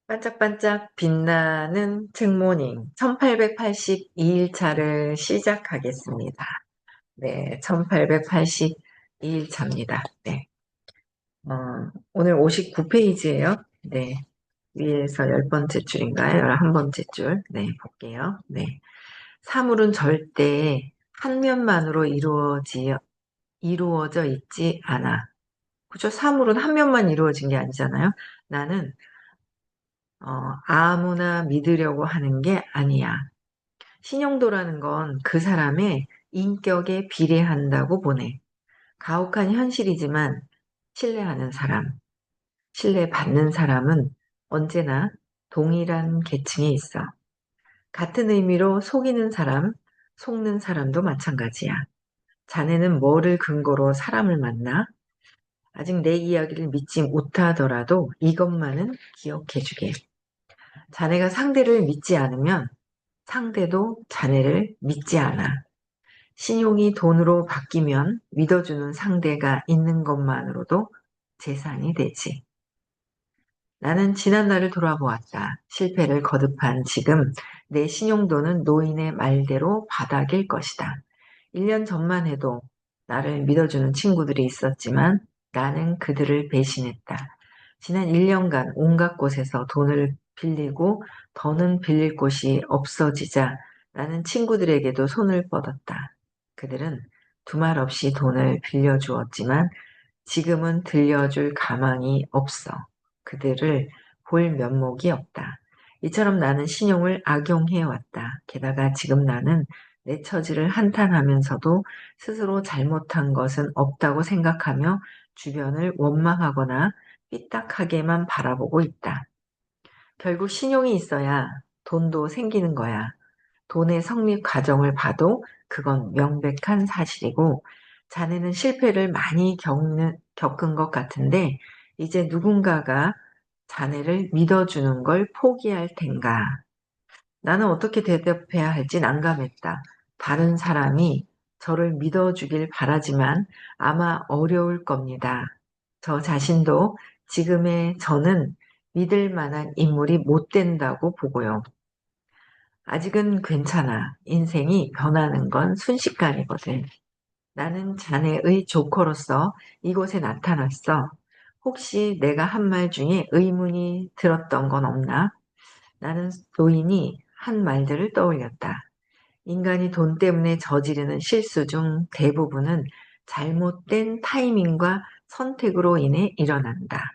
반짝반짝 빛나는 책모닝 1882일차를 시작하겠습니다. 네, 1882일차입니다. 네, 오늘 59페이지예요. 네, 위에서 10번째 줄인가요? 11번째 줄. 네, 볼게요. 네, 사물은 절대 한 면만으로 이루어져 있지 않아. 그죠? 사물은 한 면만 이루어진 게 아니잖아요. 나는 아무나 믿으려고 하는 게 아니야. 신용도라는 건 그 사람의 인격에 비례한다고 보네. 가혹한 현실이지만 신뢰하는 사람, 신뢰받는 사람은 언제나 동일한 계층에 있어. 같은 의미로 속이는 사람, 속는 사람도 마찬가지야. 자네는 뭐를 근거로 사람을 만나? 아직 내 이야기를 믿지 못하더라도 이것만은 기억해주게. 자네가 상대를 믿지 않으면 상대도 자네를 믿지 않아. 신용이 돈으로 바뀌면 믿어주는 상대가 있는 것만으로도 재산이 되지. 나는 지난날을 돌아보았다. 실패를 거듭한 지금 내 신용도는 노인의 말대로 바닥일 것이다. 1년 전만 해도 나를 믿어주는 친구들이 있었지만 나는 그들을 배신했다. 지난 1년간 온갖 곳에서 돈을 빌리고 더는 빌릴 곳이 없어지자 나는 친구들에게도 손을 뻗었다. 그들은 두말 없이 돈을 빌려주었지만 지금은 들려줄 가망이 없어. 그들을 볼 면목이 없다. 이처럼 나는 신용을 악용해왔다. 게다가 지금 나는 내 처지를 한탄하면서도 스스로 잘못한 것은 없다고 생각하며 주변을 원망하거나 삐딱하게만 바라보고 있다. 결국 신용이 있어야 돈도 생기는 거야. 돈의 성립 과정을 봐도 그건 명백한 사실이고 자네는 실패를 많이 겪은 것 같은데 이제 누군가가 자네를 믿어주는 걸 포기할 텐가. 나는 어떻게 대답해야 할지 난감했다. 다른 사람이 저를 믿어주길 바라지만 아마 어려울 겁니다. 저 자신도 지금의 저는 믿을 만한 인물이 못 된다고 보고요. 아직은 괜찮아. 인생이 변하는 건 순식간이거든. 나는 자네의 조커로서 이곳에 나타났어. 혹시 내가 한 말 중에 의문이 들었던 건 없나? 나는 노인이 한 말들을 떠올렸다. 인간이 돈 때문에 저지르는 실수 중 대부분은 잘못된 타이밍과 선택으로 인해 일어난다.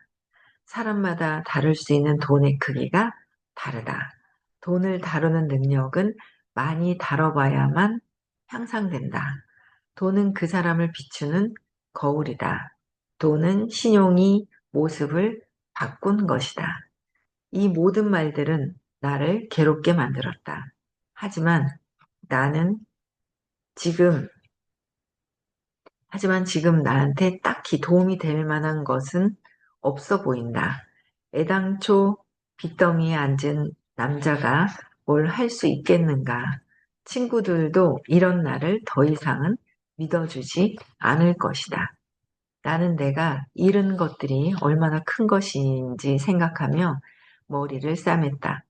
사람마다 다룰 수 있는 돈의 크기가 다르다. 돈을 다루는 능력은 많이 다뤄봐야만 향상된다. 돈은 그 사람을 비추는 거울이다. 돈은 신용이 모습을 바꾼 것이다. 이 모든 말들은 나를 괴롭게 만들었다. 하지만 나는 지금, 하지만 지금 나한테 딱히 도움이 될 만한 것은 없어 보인다. 애당초 빚더미에 앉은 남자가 뭘 할 수 있겠는가. 친구들도 이런 나를 더 이상은 믿어주지 않을 것이다. 나는 내가 잃은 것들이 얼마나 큰 것인지 생각하며 머리를 싸맸다.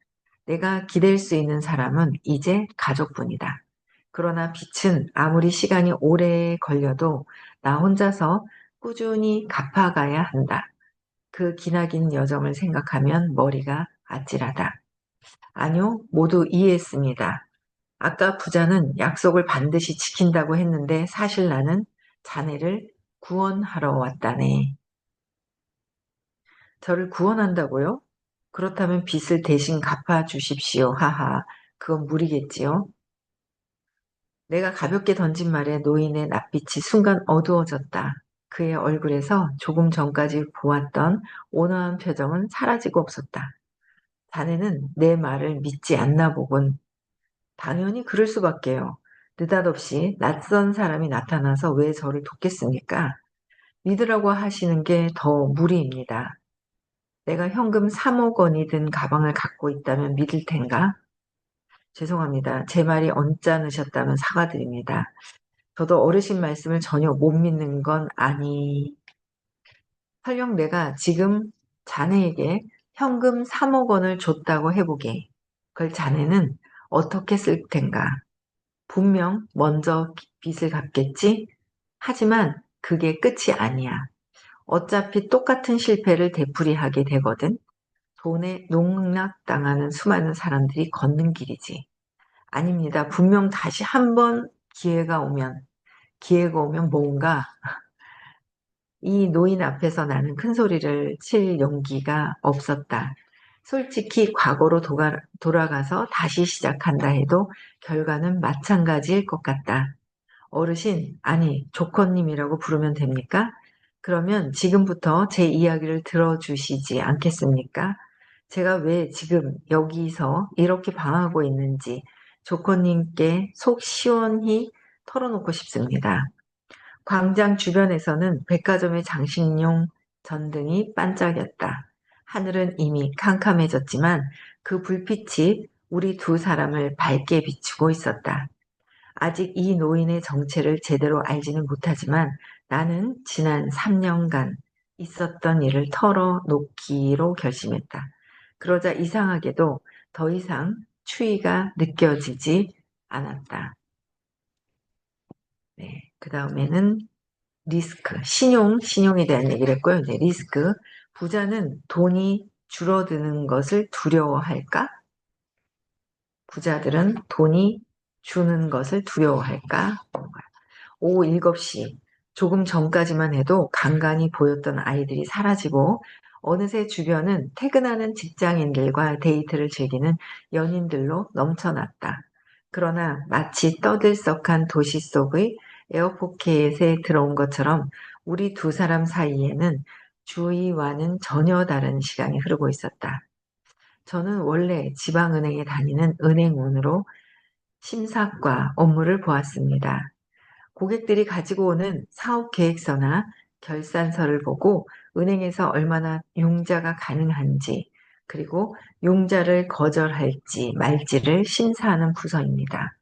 내가 기댈 수 있는 사람은 이제 가족뿐이다. 그러나 빚은 아무리 시간이 오래 걸려도 나 혼자서 꾸준히 갚아가야 한다. 그 기나긴 여정을 생각하면 머리가 아찔하다. 아니요, 모두 이해했습니다. 아까 부자는 약속을 반드시 지킨다고 했는데 사실 나는 자네를 구원하러 왔다네. 저를 구원한다고요? 그렇다면 빚을 대신 갚아 주십시오. 하하. 그건 무리겠지요. 내가 가볍게 던진 말에 노인의 낯빛이 순간 어두워졌다. 그의 얼굴에서 조금 전까지 보았던 온화한 표정은 사라지고 없었다. 자네는 내 말을 믿지 않나 보군. 당연히 그럴 수밖에요. 느닷없이 낯선 사람이 나타나서 왜 저를 돕겠습니까? 믿으라고 하시는 게 더 무리입니다. 내가 현금 3억 원이 든 가방을 갖고 있다면 믿을 텐가? 죄송합니다. 제 말이 언짢으셨다면 사과드립니다. 저도 어르신 말씀을 전혀 못 믿는 건 설령 내가 지금 자네에게 현금 3억 원을 줬다고 해보게. 그걸 자네는 어떻게 쓸 텐가? 분명 먼저 빚을 갚겠지? 하지만 그게 끝이 아니야. 어차피 똑같은 실패를 되풀이하게 되거든. 돈에 농락당하는 수많은 사람들이 걷는 길이지. 아닙니다. 분명 다시 한 번 기회가 오면 뭔가 이 노인 앞에서 나는 큰 소리를 칠 용기가 없었다. 솔직히 과거로 돌아가서 다시 시작한다 해도 결과는 마찬가지일 것 같다. 어르신, 아니, 조커님이라고 부르면 됩니까? 그러면 지금부터 제 이야기를 들어주시지 않겠습니까? 제가 왜 지금 여기서 이렇게 방하고 있는지 조커님께 속 시원히 털어놓고 싶습니다. 광장 주변에서는 백화점의 장식용 전등이 반짝였다. 하늘은 이미 캄캄해졌지만 그 불빛이 우리 두 사람을 밝게 비추고 있었다. 아직 이 노인의 정체를 제대로 알지는 못하지만 나는 지난 3년간 있었던 일을 털어놓기로 결심했다. 그러자 이상하게도 더 이상 추위가 느껴지지 않았다. 네, 그 다음에는 리스크, 신용에 대한 얘기를 했고요. 네, 리스크, 부자는 돈이 줄어드는 것을 두려워할까? 부자들은 돈이 주는 것을 두려워할까? 오후 7시, 조금 전까지만 해도 간간히 보였던 아이들이 사라지고 어느새 주변은 퇴근하는 직장인들과 데이트를 즐기는 연인들로 넘쳐났다. 그러나 마치 떠들썩한 도시 속의 에어포켓에 들어온 것처럼 우리 두 사람 사이에는 주위와는 전혀 다른 시간이 흐르고 있었다. 저는 원래 지방은행에 다니는 은행원으로 심사과 업무를 보았습니다. 고객들이 가지고 오는 사업 계획서나 결산서를 보고 은행에서 얼마나 융자가 가능한지, 그리고 융자를 거절할지 말지를 심사하는 부서입니다.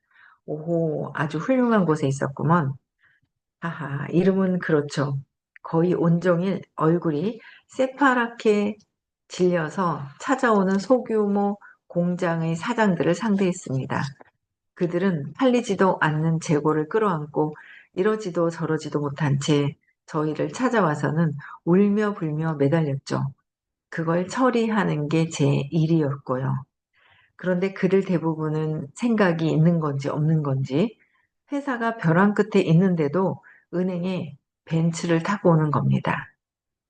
오호, 아주 훌륭한 곳에 있었구먼. 하하, 이름은 그렇죠. 거의 온종일 얼굴이 새파랗게 질려서 찾아오는 소규모 공장의 사장들을 상대했습니다. 그들은 팔리지도 않는 재고를 끌어안고 이러지도 저러지도 못한 채 저희를 찾아와서는 울며 불며 매달렸죠. 그걸 처리하는 게 제 일이었고요. 그런데 그들 대부분은 생각이 있는 건지 없는 건지 회사가 벼랑 끝에 있는데도 은행에 벤츠를 타고 오는 겁니다.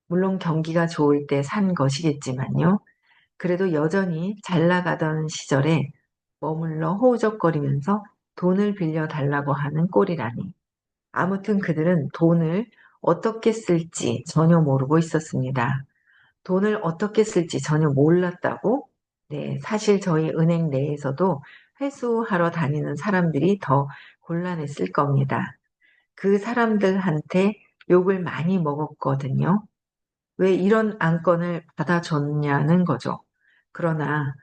물론 경기가 좋을 때 산 것이겠지만요. 그래도 여전히 잘 나가던 시절에 머물러 호우적거리면서 돈을 빌려달라고 하는 꼴이라니. 아무튼 그들은 돈을 어떻게 쓸지 전혀 모르고 있었습니다. 돈을 어떻게 쓸지 전혀 몰랐다고? 네, 사실 저희 은행 내에서도 회수하러 다니는 사람들이 더 곤란했을 겁니다. 그 사람들한테 욕을 많이 먹었거든요. 왜 이런 안건을 받아줬냐는 거죠. 그러나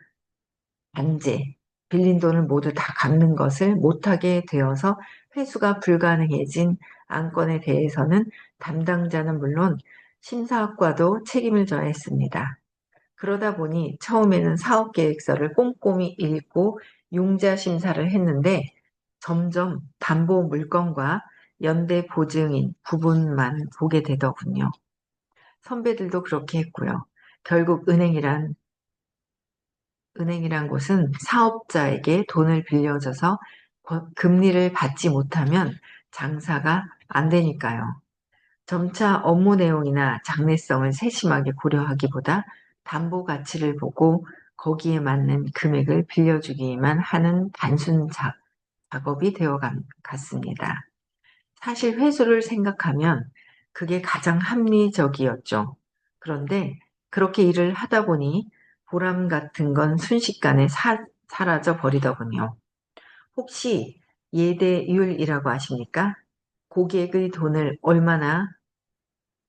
단제, 빌린 돈을 모두 다 갚는 것을 못하게 되어서 회수가 불가능해진 안건에 대해서는 담당자는 물론 심사학과도 책임을 져야 했습니다. 그러다 보니 처음에는 사업계획서를 꼼꼼히 읽고 융자 심사를 했는데 점점 담보 물건과 연대 보증인 부분만 보게 되더군요. 선배들도 그렇게 했고요. 결국 은행이란 곳은 사업자에게 돈을 빌려줘서 금리를 받지 못하면 장사가 안 되니까요. 점차 업무 내용이나 장래성을 세심하게 고려하기보다 담보 가치를 보고 거기에 맞는 금액을 빌려주기만 하는 단순 작업이 되어 갔습니다. 사실 회수를 생각하면 그게 가장 합리적이었죠. 그런데 그렇게 일을 하다 보니 보람 같은 건 순식간에 사라져 버리더군요. 혹시 예대율이라고 아십니까? 고객의 돈을 얼마나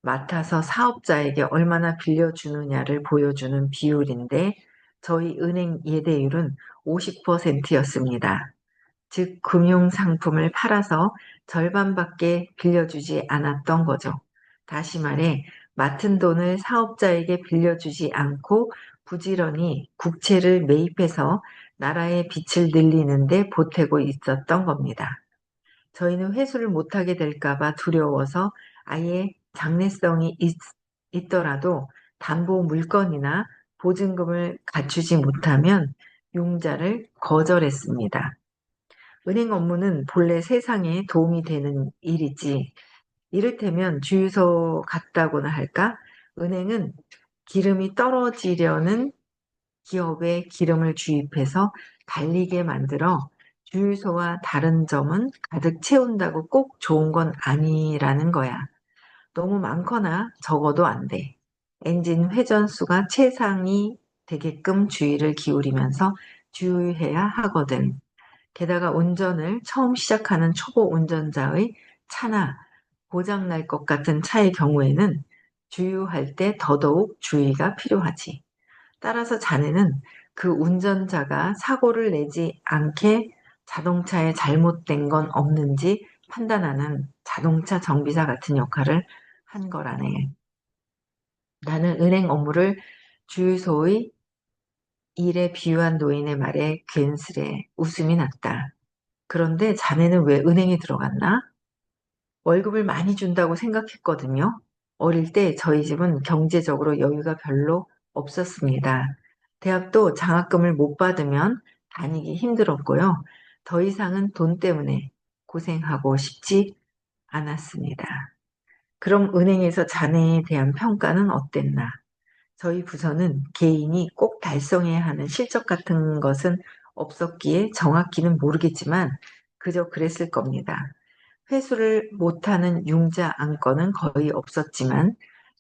맡아서 사업자에게 얼마나 빌려주느냐를 보여주는 비율인데 저희 은행 예대율은 50%였습니다. 즉 금융상품을 팔아서 절반밖에 빌려주지 않았던 거죠. 다시 말해 맡은 돈을 사업자에게 빌려주지 않고 부지런히 국채를 매입해서 나라의 빚을 늘리는 데 보태고 있었던 겁니다. 저희는 회수를 못하게 될까봐 두려워서 아예 장래성이 있더라도 담보 물건이나 보증금을 갖추지 못하면 융자를 거절했습니다. 은행 업무는 본래 세상에 도움이 되는 일이지, 이를테면 주유소 같다고나 할까? 은행은 기름이 떨어지려는 기업에 기름을 주입해서 달리게 만들어 주유소와 다른 점은 가득 채운다고 꼭 좋은 건 아니라는 거야. 너무 많거나 적어도 안 돼. 엔진 회전수가 최상이 되게끔 주의를 기울이면서 주유해야 하거든. 게다가 운전을 처음 시작하는 초보 운전자의 차나 고장날 것 같은 차의 경우에는 주유할 때 더더욱 주의가 필요하지. 따라서 자네는 그 운전자가 사고를 내지 않게 자동차에 잘못된 건 없는지 판단하는 자동차 정비사 같은 역할을 한 거라네. 나는 은행 업무를 주유소의 일에 비유한 노인의 말에 괜스레 웃음이 났다. 그런데 자네는 왜 은행에 들어갔나? 월급을 많이 준다고 생각했거든요. 어릴 때 저희 집은 경제적으로 여유가 별로 없었습니다. 대학도 장학금을 못 받으면 다니기 힘들었고요. 더 이상은 돈 때문에 고생하고 싶지 않았습니다. 그럼 은행에서 자네에 대한 평가는 어땠나? 저희 부서는 개인이 꼭 달성해야 하는 실적 같은 것은 없었기에 정확히는 모르겠지만 그저 그랬을 겁니다. 회수를 못하는 융자 안건은 거의 없었지만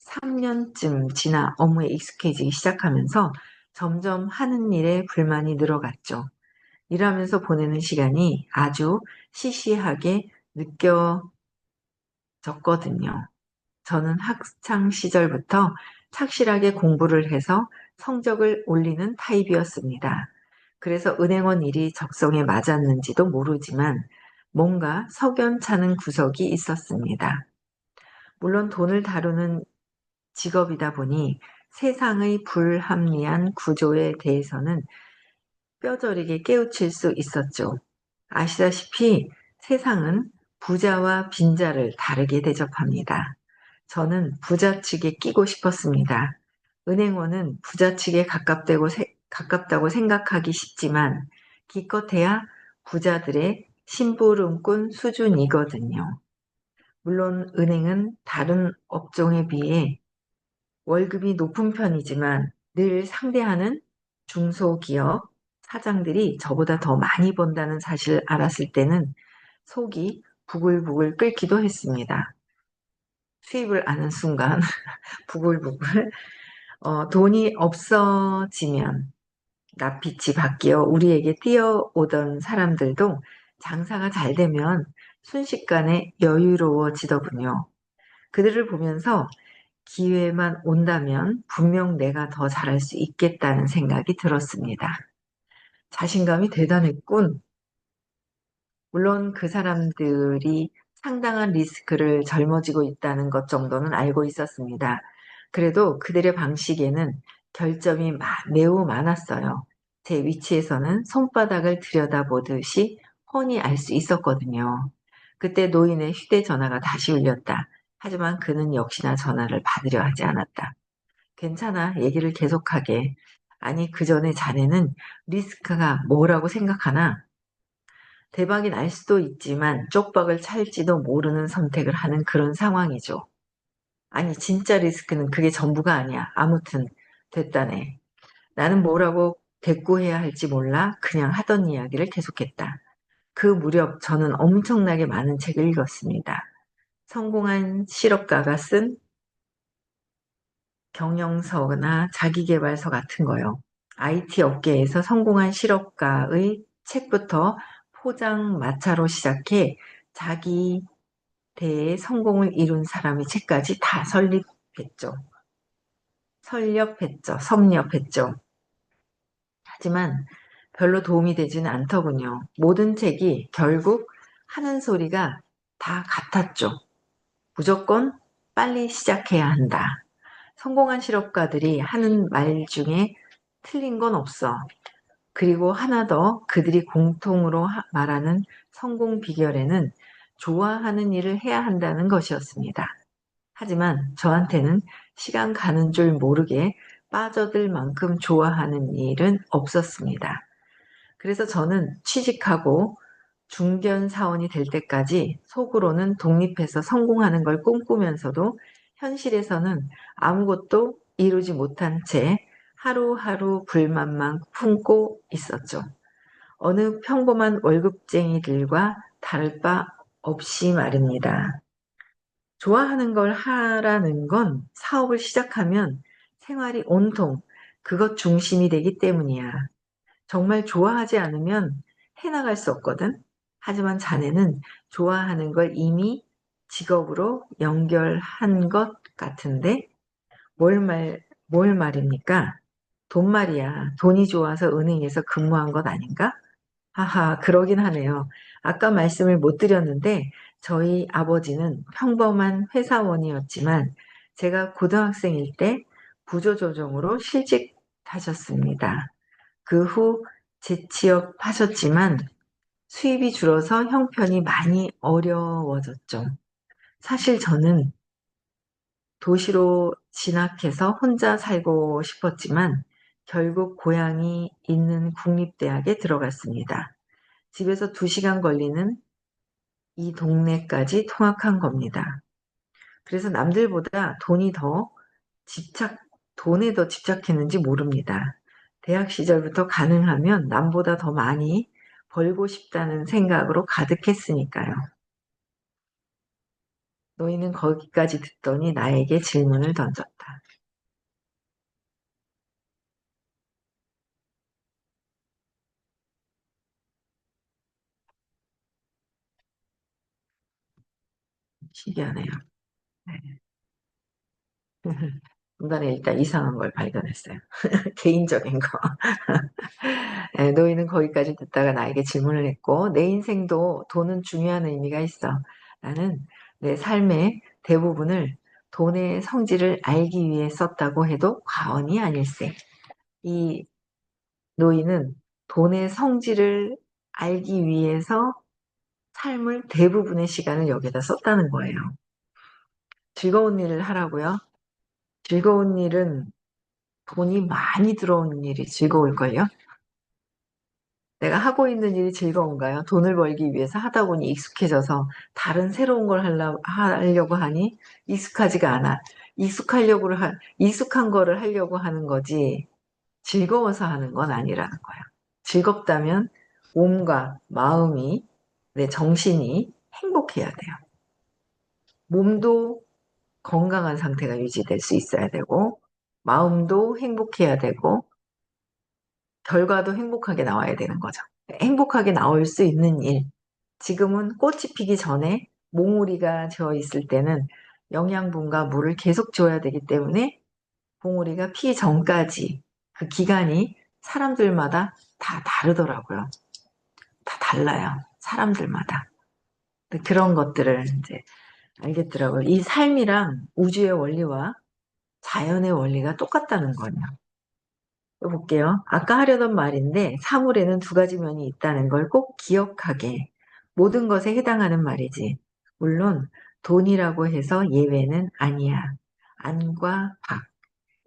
3년쯤 지나 업무에 익숙해지기 시작하면서 점점 하는 일에 불만이 늘어갔죠. 일하면서 보내는 시간이 아주 시시하게 느껴졌거든요. 저는 학창 시절부터 착실하게 공부를 해서 성적을 올리는 타입이었습니다. 그래서 은행원 일이 적성에 맞았는지도 모르지만 뭔가 석연찮은 구석이 있었습니다. 물론 돈을 다루는 직업이다 보니 세상의 불합리한 구조에 대해서는 뼈저리게 깨우칠 수 있었죠. 아시다시피 세상은 부자와 빈자를 다르게 대접합니다. 저는 부자 측에 끼고 싶었습니다. 은행원은 부자 측에 가깝다고 생각하기 쉽지만 기껏해야 부자들의 심부름꾼 수준이거든요. 물론 은행은 다른 업종에 비해 월급이 높은 편이지만 늘 상대하는 중소기업 사장들이 저보다 더 많이 번다는 사실을 알았을 때는 속이 부글부글 끓기도 했습니다. 수입을 아는 순간 부글부글. 돈이 없어지면 낯빛이 바뀌어 우리에게 뛰어오던 사람들도 장사가 잘 되면 순식간에 여유로워지더군요. 그들을 보면서 기회만 온다면 분명 내가 더 잘할 수 있겠다는 생각이 들었습니다. 자신감이 대단했군. 물론 그 사람들이 상당한 리스크를 짊어지고 있다는 것 정도는 알고 있었습니다. 그래도 그들의 방식에는 결점이 매우 많았어요. 제 위치에서는 손바닥을 들여다보듯이 훤히 알 수 있었거든요. 그때 노인의 휴대전화가 다시 울렸다. 하지만 그는 역시나 전화를 받으려 하지 않았다. 괜찮아, 얘기를 계속하게. 아니, 그 전에 자네는 리스크가 뭐라고 생각하나? 대박이 날 수도 있지만 쪽박을 찰지도 모르는 선택을 하는 그런 상황이죠. 아니, 진짜 리스크는 그게 전부가 아니야. 아무튼 됐다네. 나는 뭐라고 대꾸해야 할지 몰라 그냥 하던 이야기를 계속했다. 그 무렵 저는 엄청나게 많은 책을 읽었습니다. 성공한 실업가가 쓴 경영서나 자기계발서 같은 거요. IT 업계에서 성공한 실업가의 책부터 포장마차로 시작해 자기 대에 성공을 이룬 사람의 책까지 다 섭렵했죠. 하지만 별로 도움이 되지는 않더군요. 모든 책이 결국 하는 소리가 다 같았죠. 무조건 빨리 시작해야 한다. 성공한 실업가들이 하는 말 중에 틀린 건 없어. 그리고 하나 더 그들이 공통으로 말하는 성공 비결에는 좋아하는 일을 해야 한다는 것이었습니다. 하지만 저한테는 시간 가는 줄 모르게 빠져들 만큼 좋아하는 일은 없었습니다. 그래서 저는 취직하고 중견 사원이 될 때까지 속으로는 독립해서 성공하는 걸 꿈꾸면서도 현실에서는 아무것도 이루지 못한 채 하루하루 불만만 품고 있었죠. 어느 평범한 월급쟁이들과 다를 바 없이 말입니다. 좋아하는 걸 하라는 건 사업을 시작하면 생활이 온통 그것 중심이 되기 때문이야. 정말 좋아하지 않으면 해나갈 수 없거든. 하지만 자네는 좋아하는 걸 이미 직업으로 연결한 것 같은데 뭘 말입니까? 돈 말이야. 돈이 좋아서 은행에서 근무한 것 아닌가? 하하, 그러긴 하네요. 아까 말씀을 못 드렸는데 저희 아버지는 평범한 회사원이었지만 제가 고등학생일 때 구조조정으로 실직하셨습니다. 그 후 재취업하셨지만 수입이 줄어서 형편이 많이 어려워졌죠. 사실 저는 도시로 진학해서 혼자 살고 싶었지만 결국 고향이 있는 국립대학에 들어갔습니다. 집에서 2시간 걸리는 이 동네까지 통학한 겁니다. 그래서 남들보다 집착, 돈에 더 집착했는지 모릅니다. 대학 시절부터 가능하면 남보다 더 많이 벌고 싶다는 생각으로 가득했으니까요. 노인은 거기까지 듣더니 나에게 질문을 던졌다. 신기하네요. 네. 중간에 일단 이상한 걸 발견했어요. 개인적인 거. 네, 노인은 거기까지 듣다가 나에게 질문을 했고, 내 인생도 돈은 중요한 의미가 있어. 나는 내 삶의 대부분을 돈의 성질을 알기 위해 썼다고 해도 과언이 아닐세. 이 노인은 돈의 성질을 알기 위해서 삶을 대부분의 시간을 여기다 썼다는 거예요. 즐거운 일을 하라고요? 즐거운 일은 돈이 많이 들어오는 일이 즐거울걸요? 내가 하고 있는 일이 즐거운가요? 돈을 벌기 위해서 하다 보니 익숙해져서 다른 새로운 걸 하려고 하니 익숙하지가 않아. 익숙한 거를 하려고 하는 거지 즐거워서 하는 건 아니라는 거예요. 즐겁다면 몸과 마음이, 내 정신이 행복해야 돼요. 몸도 건강한 상태가 유지될 수 있어야 되고, 마음도 행복해야 되고, 결과도 행복하게 나와야 되는 거죠. 행복하게 나올 수 있는 일. 지금은 꽃이 피기 전에 몽우리가 져 있을 때는 영양분과 물을 계속 줘야 되기 때문에 몽우리가 피기 전까지 그 기간이 사람들마다 다 다르더라고요. 다 달라요. 사람들마다. 그런 것들을 이제 알겠더라고요. 이 삶이랑 우주의 원리와 자연의 원리가 똑같다는 거예요. 또 볼게요. 아까 하려던 말인데 사물에는 2가지 면이 있다는 걸 꼭 기억하게. 모든 것에 해당하는 말이지. 물론 돈이라고 해서 예외는 아니야. 안과 박,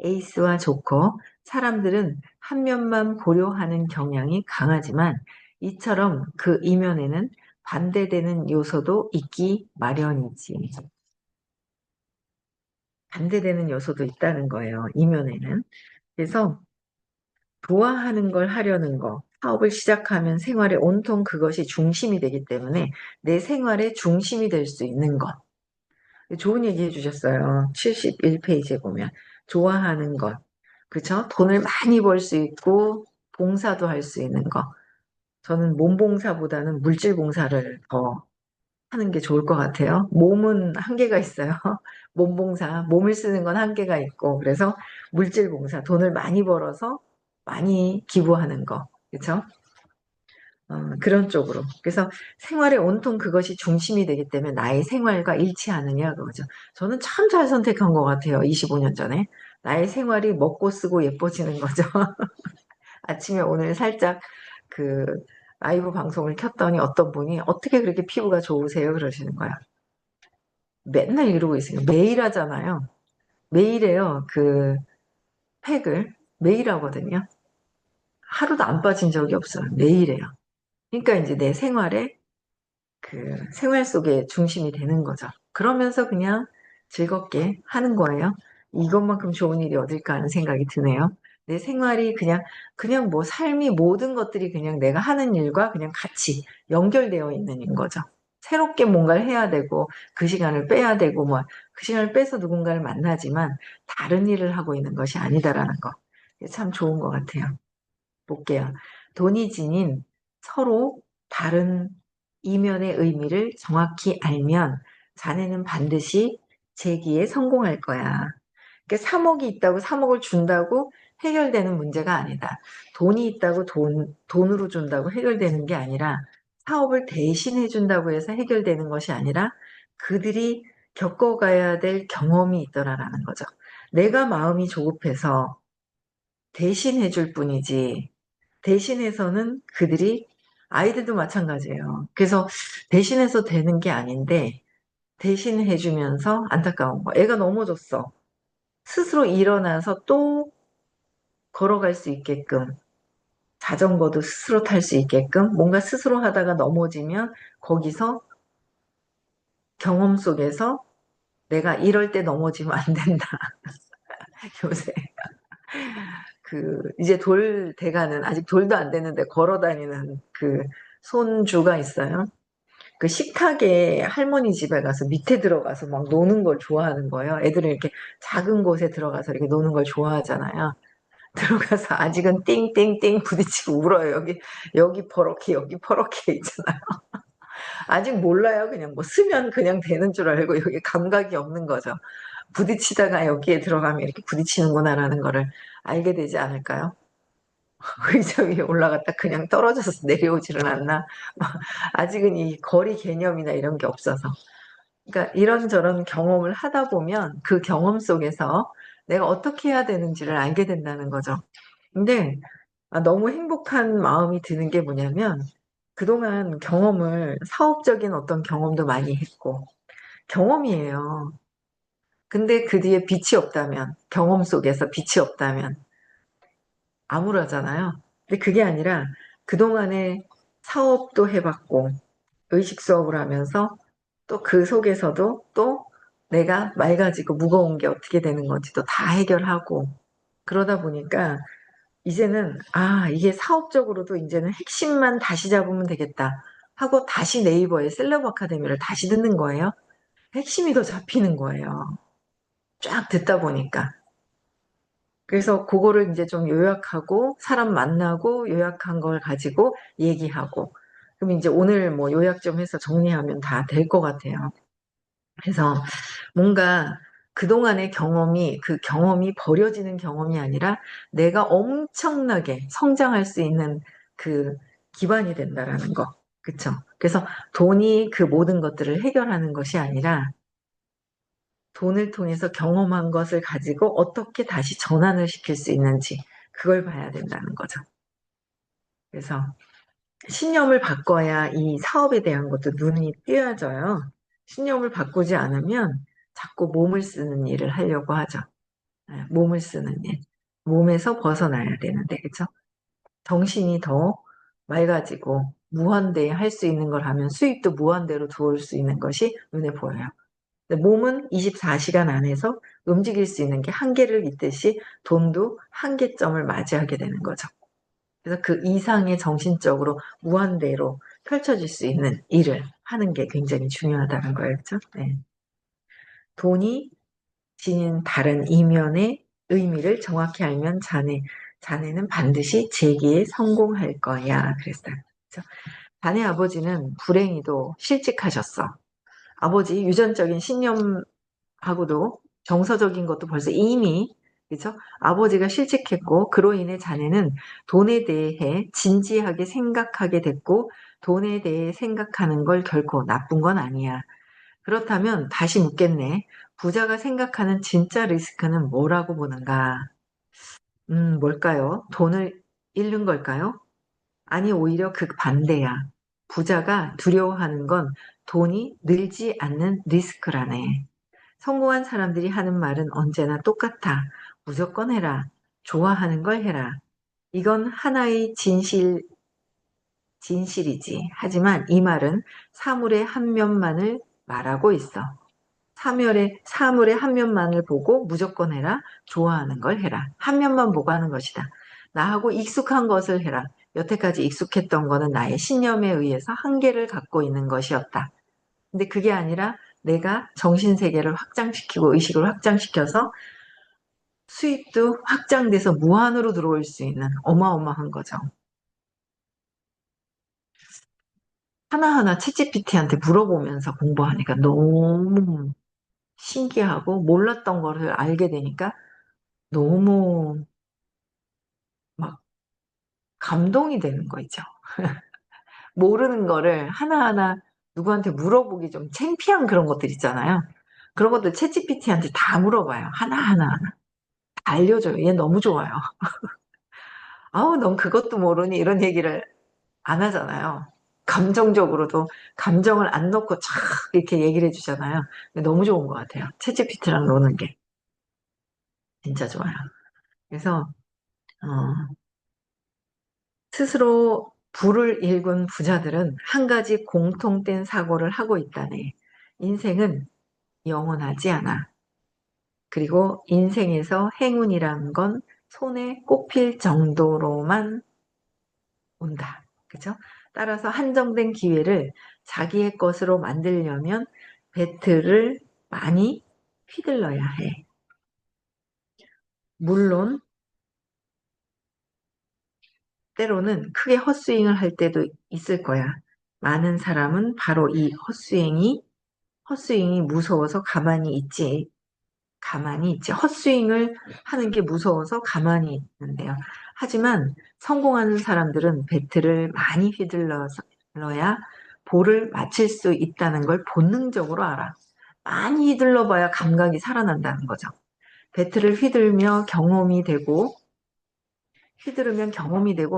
에이스와 조커, 사람들은 한 면만 고려하는 경향이 강하지만 이처럼 그 이면에는 반대되는 요소도 있기 마련이지. 반대되는 요소도 있다는 거예요. 이면에는. 그래서 좋아하는 걸 하려는 거, 사업을 시작하면 생활에 온통 그것이 중심이 되기 때문에 내 생활의 중심이 될 수 있는 것. 좋은 얘기 해주셨어요. 71페이지에 보면. 좋아하는 것. 그쵸? 돈을 많이 벌 수 있고, 봉사도 할 수 있는 거. 저는 몸봉사보다는 물질봉사를 더 하는 게 좋을 것 같아요. 몸은 한계가 있어요. 몸봉사, 몸을 쓰는 건 한계가 있고, 그래서 물질봉사, 돈을 많이 벌어서 많이 기부하는 거. 그쵸? 그런 쪽으로. 그래서 생활에 온통 그것이 중심이 되기 때문에 나의 생활과 일치하느냐, 그거죠. 저는 참 잘 선택한 것 같아요. 25년 전에. 나의 생활이 먹고 쓰고 예뻐지는 거죠. 아침에 오늘 살짝 그 라이브 방송을 켰더니 어떤 분이 어떻게 그렇게 피부가 좋으세요? 그러시는 거야. 맨날 이러고 있어요. 매일 하잖아요. 매일 해요. 그 팩을 매일 하거든요. 하루도 안 빠진 적이 없어요. 매일 해요. 그러니까 이제 내 생활에 그 생활 속에 중심이 되는 거죠. 그러면서 그냥 즐겁게 하는 거예요. 이것만큼 좋은 일이 어딜까 하는 생각이 드네요. 내 생활이 그냥 뭐 삶이 모든 것들이 그냥 내가 하는 일과 그냥 같이 연결되어 있는 거죠. 새롭게 뭔가를 해야 되고 그 시간을 빼야 되고 뭐 그 시간을 빼서 누군가를 만나지만 다른 일을 하고 있는 것이 아니다라는 거. 참 좋은 것 같아요. 볼게요. 돈이 지닌 서로 다른 이면의 의미를 정확히 알면 자네는 반드시 재기에 성공할 거야. 그러니까 3억이 있다고 3억을 준다고 해결되는 문제가 아니다. 돈이 있다고 돈으로 준다고 해결되는 게 아니라 사업을 대신해 준다고 해서 해결되는 것이 아니라 그들이 겪어가야 될 경험이 있더라라는 거죠. 내가 마음이 조급해서 대신해 줄 뿐이지 대신해서는 그들이 아이들도 마찬가지예요. 그래서 대신해서 되는 게 아닌데 대신해 주면서 안타까운 거. 애가 넘어졌어. 스스로 일어나서 또 걸어갈 수 있게끔 자전거도 스스로 탈 수 있게끔 뭔가 스스로 하다가 넘어지면 거기서 경험 속에서 내가 이럴 때 넘어지면 안 된다. 요새 이제 돌 돼가는 아직 돌도 안 됐는데 걸어 다니는 그 손주가 있어요. 그 식탁에 할머니 집에 가서 밑에 들어가서 막 노는 걸 좋아하는 거예요. 애들은 이렇게 작은 곳에 들어가서 이렇게 노는 걸 좋아하잖아요. 들어가서 아직은 띵띵띵 부딪히고 울어요. 여기 퍼렇게, 여기 퍼렇게 있잖아요. 아직 몰라요. 그냥 뭐 쓰면 그냥 되는 줄 알고 여기 감각이 없는 거죠. 부딪히다가 여기에 들어가면 이렇게 부딪히는구나라는 거를 알게 되지 않을까요? 의자 위에 올라갔다 그냥 떨어져서 내려오지는 않나? 아직은 이 거리 개념이나 이런 게 없어서. 그러니까 이런저런 경험을 하다 보면 그 경험 속에서 내가 어떻게 해야 되는지를 알게 된다는 거죠. 근데 너무 행복한 마음이 드는 게 뭐냐면 그동안 경험을 사업적인 어떤 경험도 많이 했고 경험이에요. 근데 그 뒤에 빛이 없다면 경험 속에서 빛이 없다면 암울하잖아요. 근데 그게 아니라 그동안에 사업도 해봤고 의식 수업을 하면서 또 그 속에서도 또 내가 맑아지고 무거운 게 어떻게 되는 건지도 다 해결하고 그러다 보니까 이제는 이게 사업적으로도 이제는 핵심만 다시 잡으면 되겠다 하고 다시 네이버에 셀럽 아카데미를 다시 듣는 거예요. 핵심이 더 잡히는 거예요. 쫙 듣다 보니까. 그래서 그거를 이제 좀 요약하고 사람 만나고 요약한 걸 가지고 얘기하고 그럼 이제 오늘 뭐 요약 좀 해서 정리하면 다 될 것 같아요. 그래서 뭔가 그동안의 경험이 그 경험이 버려지는 경험이 아니라 내가 엄청나게 성장할 수 있는 그 기반이 된다라는 거. 그쵸? 그래서 돈이 그 모든 것들을 해결하는 것이 아니라 돈을 통해서 경험한 것을 가지고 어떻게 다시 전환을 시킬 수 있는지 그걸 봐야 된다는 거죠. 그래서 신념을 바꿔야 이 사업에 대한 것도 눈이 띄어져요. 신념을 바꾸지 않으면 자꾸 몸을 쓰는 일을 하려고 하죠. 몸을 쓰는 일. 몸에서 벗어나야 되는데, 그쵸? 정신이 더 맑아지고 무한대에 할 수 있는 걸 하면 수입도 무한대로 들어올 수 있는 것이 눈에 보여요. 근데 몸은 24시간 안에서 움직일 수 있는 게 한계를 잇듯이 돈도 한계점을 맞이하게 되는 거죠. 그래서 그 이상의 정신적으로 무한대로 펼쳐질 수 있는 일을 하는 게 굉장히 중요하다는 거예요. 그렇죠? 네. 돈이 지닌 다른 이면의 의미를 정확히 알면 자네는 반드시 재기에 성공할 거야. 그랬어요. 그렇죠? 자네 아버지는 불행히도 실직하셨어. 아버지 유전적인 신념하고도 정서적인 것도 벌써 이미 그죠? 아버지가 실직했고 그로 인해 자네는 돈에 대해 진지하게 생각하게 됐고 돈에 대해 생각하는 걸 결코 나쁜 건 아니야. 그렇다면 다시 묻겠네. 부자가 생각하는 진짜 리스크는 뭐라고 보는가? 뭘까요? 돈을 잃는 걸까요? 아니, 오히려 그 반대야. 부자가 두려워하는 건 돈이 늘지 않는 리스크라네. 성공한 사람들이 하는 말은 언제나 똑같아. 무조건 해라. 좋아하는 걸 해라. 이건 하나의 진실이지. 하지만 이 말은 사물의 한 면만을 말하고 있어. 사물의 한 면만을 보고 무조건 해라. 좋아하는 걸 해라. 한 면만 보고 하는 것이다. 나하고 익숙한 것을 해라. 여태까지 익숙했던 거는 나의 신념에 의해서 한계를 갖고 있는 것이었다. 근데 그게 아니라 내가 정신세계를 확장시키고 의식을 확장시켜서 수입도 확장돼서 무한으로 들어올 수 있는 어마어마한 거죠. 하나하나 챗GPT한테 물어보면서 공부하니까 너무 신기하고 몰랐던 거를 알게 되니까 너무 막 감동이 되는 거 있죠. 모르는 거를 하나하나 누구한테 물어보기 좀 창피한 그런 것들 있잖아요. 그런 것들 챗GPT한테 다 물어봐요. 하나하나 다 알려줘요. 얘 너무 좋아요. 아우, 넌 그것도 모르니 이런 얘기를 안 하잖아요. 감정적으로도 감정을 안 넣고 촥 이렇게 얘기를 해주잖아요. 너무 좋은 것 같아요. 챗GPT랑 노는 게 진짜 좋아요. 그래서 어, 스스로 부를 일군 부자들은 한 가지 공통된 사고를 하고 있다네. 인생은 영원하지 않아. 그리고 인생에서 행운이란 건 손에 꼽힐 정도로만 온다. 그죠? 따라서 한정된 기회를 자기의 것으로 만들려면 배틀을 많이 휘둘러야 해. 물론 때로는 크게 헛스윙을 할 때도 있을 거야. 많은 사람은 바로 이 헛스윙이 무서워서 가만히 있지. 헛스윙을 하는 게 무서워서 가만히 있는데요. 하지만 성공하는 사람들은 배트를 많이 휘둘러야 볼을 맞힐 수 있다는 걸 본능적으로 알아. 많이 휘둘러봐야 감각이 살아난다는 거죠. 배트를 휘두르면 경험이 되고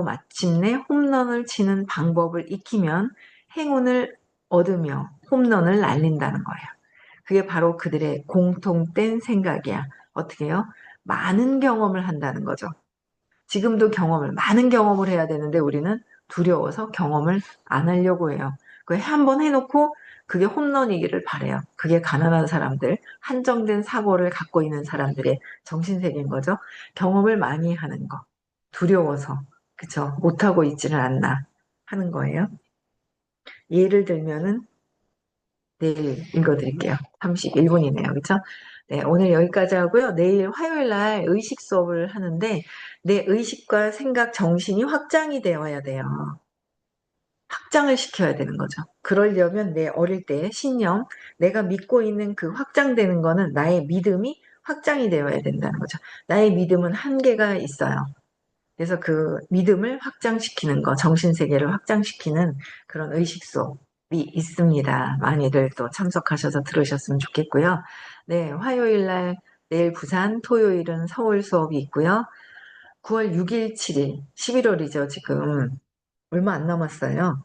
마침내 홈런을 치는 방법을 익히면 행운을 얻으며 홈런을 날린다는 거예요. 그게 바로 그들의 공통된 생각이야. 어떻게 해요? 많은 경험을 한다는 거죠. 지금도 많은 경험을 해야 되는데 우리는 두려워서 경험을 안 하려고 해요. 그 한번 해놓고 그게 홈런이기를 바래요. 그게 가난한 사람들, 한정된 사고를 갖고 있는 사람들의 정신세계인 거죠. 경험을 많이 하는 거. 두려워서, 그쵸? 못하고 있지는 않나 하는 거예요. 예를 들면은 내일 읽어드릴게요. 31분이네요. 그쵸? 네, 오늘 여기까지 하고요. 내일 화요일 날 의식 수업을 하는데 내 의식과 생각, 정신이 확장이 되어야 돼요. 확장을 시켜야 되는 거죠. 그러려면 내 어릴 때의 신념, 내가 믿고 있는 그 확장되는 거는 나의 믿음이 확장이 되어야 된다는 거죠. 나의 믿음은 한계가 있어요. 그래서 그 믿음을 확장시키는 거, 정신세계를 확장시키는 그런 의식 수업이 있습니다. 많이들 또 참석하셔서 들으셨으면 좋겠고요. 네, 화요일 날 내일 부산, 토요일은 서울 수업이 있고요. 9월 6일, 7일, 11월이죠, 지금. 얼마 안 남았어요.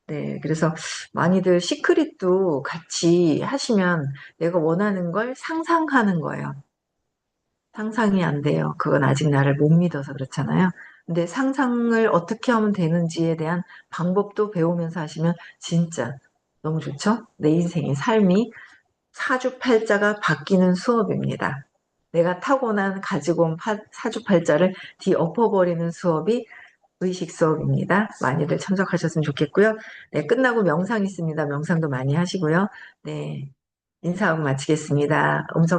네, 그래서 많이들 시크릿도 같이 하시면 내가 원하는 걸 상상하는 거예요. 상상이 안 돼요. 그건 아직 나를 못 믿어서 그렇잖아요. 근데 상상을 어떻게 하면 되는지에 대한 방법도 배우면서 하시면 진짜 너무 좋죠? 내 인생의 삶이 사주팔자가 바뀌는 수업입니다. 내가 타고난 가지고 온 사주팔자를 뒤엎어버리는 수업이 의식 수업입니다. 많이들 참석하셨으면 좋겠고요. 네, 끝나고 명상 있습니다. 명상도 많이 하시고요. 네, 인사하고 마치겠습니다. 음성